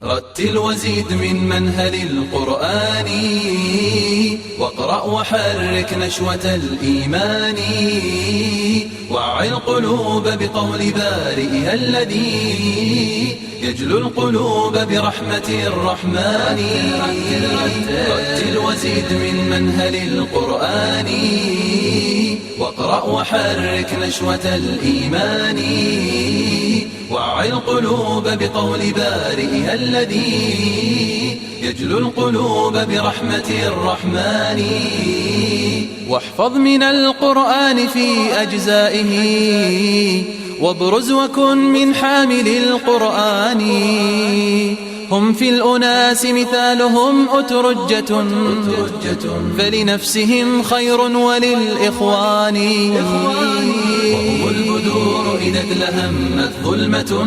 رتل وزيد من منهل القرآن، واقرأ وحرك نشوة الإيمان، وعي القلوب بقول بارئها الذي يجلو القلوب برحمة الرحمن. رتل وزيد من منهل القرآن، واقرأ وحرك نشوة الإيمان، وعي القلوب بقول بارئها الذي يجلو القلوب برحمة الرحمن. واحفظ من القرآن في أجزائه، وابرز وكن من حامل القرآن. هم في الأناس مثالهم أترجة، فلنفسهم خير وللإخوان. وهم البدور إذا ادلهمت ظلمة،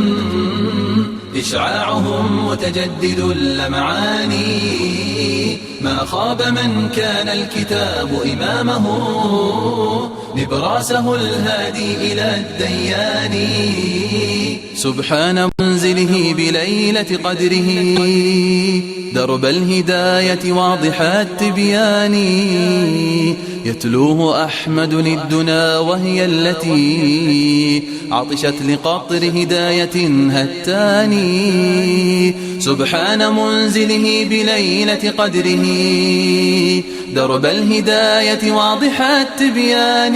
إشعاعهم متجدد اللمعان. ما خاب من كان الكتاب إمامه، نبراسه الهادي إلى الديان. سبحان منزله بليلة قدره، درب الهداية واضح التبيان. يتلوه أحمد للدنا وهي التي عطشت لقطر هداية هتاني. سبحان منزله بليلة قدره، درب الهداية واضح التبيان.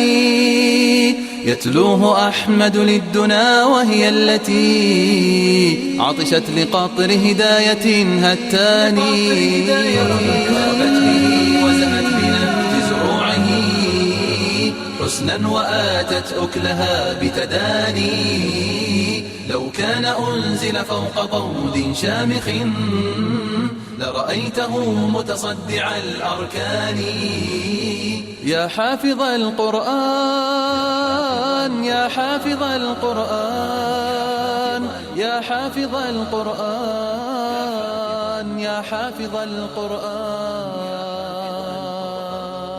يتلوه أحمد للدنا وهي التي عطشت لقطر هداية هتاني. غابت به وزهت بنبت زروعه، حسنا وآتت أكلها بتداني. لو كان أنزل فوق طود شامخ، لرأيته متصدع الأركان. يا حافظ القرآن، يا حافظ القرآن، يا حافظ القرآن، يا حافظ القرآن،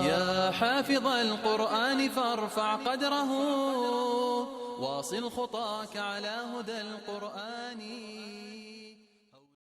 يا حافظ القرآن فارفع قدره، واصل خطاك على هدى القرآن.